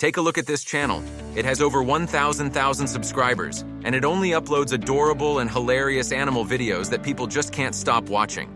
Take a look at this channel. It has over 1,000 subscribers, and it only uploads adorable and hilarious animal videos that people just can't stop watching.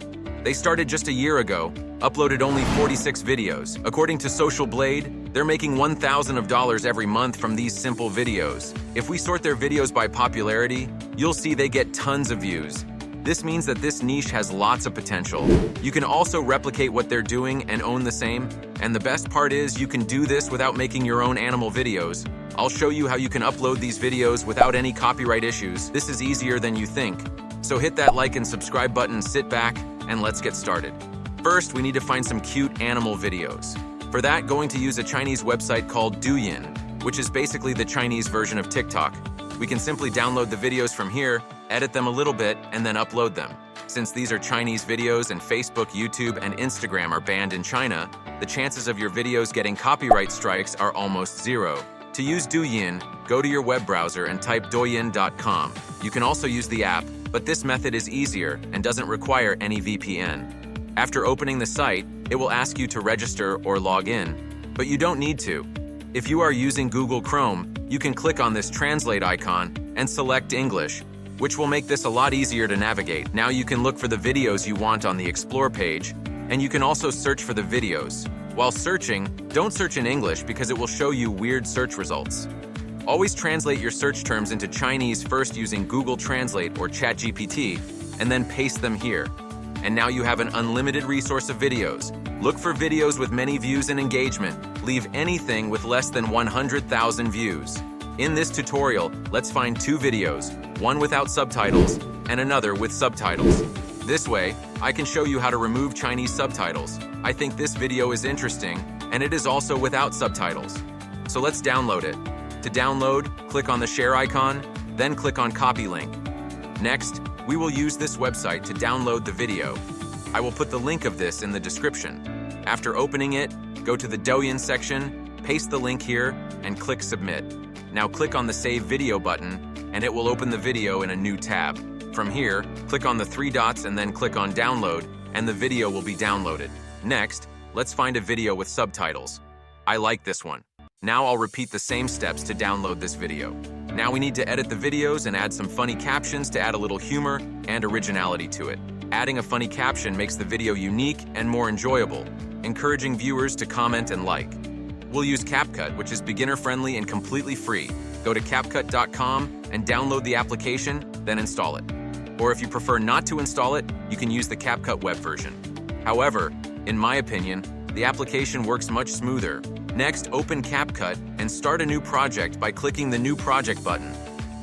They started just a year ago, uploaded only 46 videos. According to Social Blade, they're making $1,000 every month from these simple videos. If we sort their videos by popularity, you'll see they get tons of views. This means that this niche has lots of potential. You can also replicate what they're doing and own the same. And the best part is you can do this without making your own animal videos. I'll show you how you can upload these videos without any copyright issues. This is easier than you think. So hit that like and subscribe button, sit back, and let's get started. First, we need to find some cute animal videos. For that, going to use a Chinese website called Douyin, which is basically the Chinese version of TikTok. We can simply download the videos from here, edit them a little bit, and then upload them. Since these are Chinese videos and Facebook, YouTube, and Instagram are banned in China, the chances of your videos getting copyright strikes are almost zero. To use Douyin, go to your web browser and type douyin.com. You can also use the app, but this method is easier and doesn't require any VPN. After opening the site, it will ask you to register or log in, but you don't need to. If you are using Google Chrome, you can click on this translate icon and select English, which will make this a lot easier to navigate. Now you can look for the videos you want on the Explore page, and you can also search for the videos. While searching, don't search in English because it will show you weird search results. Always translate your search terms into Chinese first using Google Translate or ChatGPT, and then paste them here. And now you have an unlimited resource of videos. Look for videos with many views and engagement. Leave anything with less than 100,000 views. In this tutorial, let's find two videos, one without subtitles and another with subtitles. This way, I can show you how to remove Chinese subtitles. I think this video is interesting, and it is also without subtitles. So let's download it. To download, click on the share icon, then click on copy link. Next, we will use this website to download the video. I will put the link of this in the description. After opening it, go to the Douyin section, paste the link here, and click submit. Now click on the Save Video button, and it will open the video in a new tab. From here, click on the three dots and then click on Download, and the video will be downloaded. Next, let's find a video with subtitles. I like this one. Now I'll repeat the same steps to download this video. Now we need to edit the videos and add some funny captions to add a little humor and originality to it. Adding a funny caption makes the video unique and more enjoyable, encouraging viewers to comment and like. We'll use CapCut, which is beginner-friendly and completely free. Go to CapCut.com and download the application, then install it. Or if you prefer not to install it, you can use the CapCut web version. However, in my opinion, the application works much smoother. Next, open CapCut and start a new project by clicking the New Project button.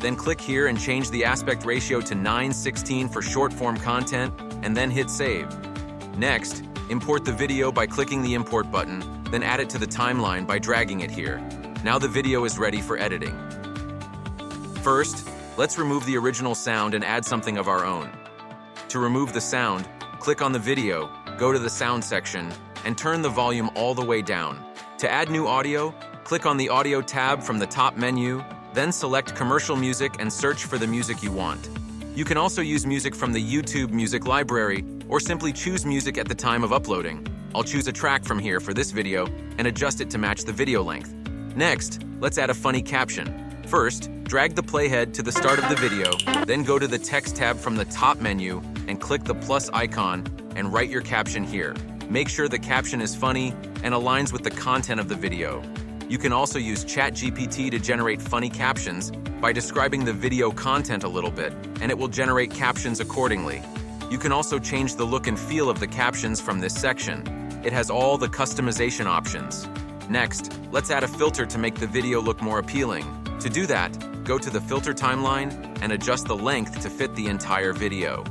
Then click here and change the aspect ratio to 9:16 for short-form content, and then hit Save. Next, import the video by clicking the Import button, then add it to the timeline by dragging it here. Now the video is ready for editing. First, let's remove the original sound and add something of our own. To remove the sound, click on the video, go to the sound section, and turn the volume all the way down. To add new audio, click on the Audio tab from the top menu, then select Commercial Music and search for the music you want. You can also use music from the YouTube music library, or simply choose music at the time of uploading. I'll choose a track from here for this video and adjust it to match the video length. Next, let's add a funny caption. First, drag the playhead to the start of the video, then go to the Text tab from the top menu and click the plus icon and write your caption here. Make sure the caption is funny and aligns with the content of the video. You can also use ChatGPT to generate funny captions by describing the video content a little bit, and it will generate captions accordingly. You can also change the look and feel of the captions from this section. It has all the customization options. Next, let's add a filter to make the video look more appealing. To do that, go to the filter timeline and adjust the length to fit the entire video.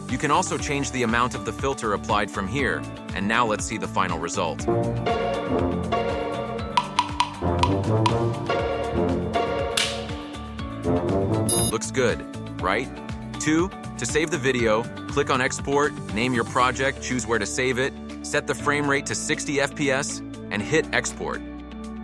You can also change the amount of the filter applied from here, and now let's see the final result. Looks good, right? 2. To save the video, click on Export, name your project, choose where to save it, set the frame rate to 60 FPS, and hit Export.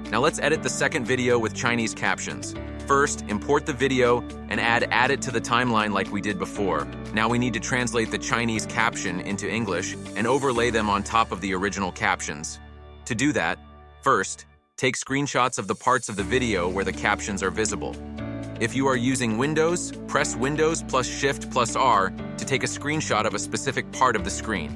Now let's edit the second video with Chinese captions. First, import the video and add it to the timeline like we did before. Now we need to translate the Chinese caption into English and overlay them on top of the original captions. To do that, first, Take screenshots of the parts of the video where the captions are visible. If you are using Windows, press Windows plus Shift plus R to take a screenshot of a specific part of the screen.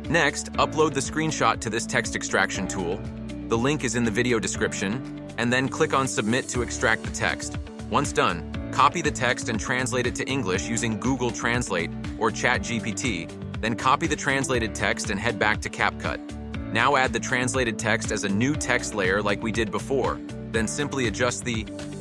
Next, upload the screenshot to this text extraction tool. The link is in the video description, and then click on Submit to extract the text. Once done, copy the text and translate it to English using Google Translate or ChatGPT, then copy the translated text and head back to CapCut. Now add the translated text as a new text layer like we did before, then simply adjust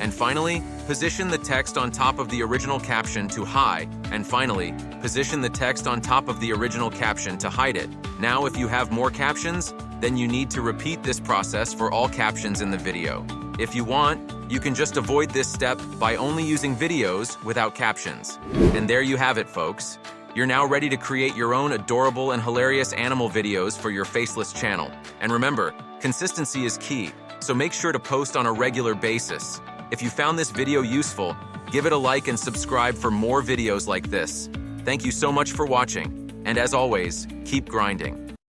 and finally, position the text on top of the original caption to hide, and finally, position the text on top of the original caption to hide it. Now if you have more captions, then you need to repeat this process for all captions in the video. If you want, you can just avoid this step by only using videos without captions. And there you have it, folks. You're now ready to create your own adorable and hilarious animal videos for your faceless channel. And remember, consistency is key, so make sure to post on a regular basis. If you found this video useful, give it a like and subscribe for more videos like this. Thank you so much for watching, and as always, keep grinding.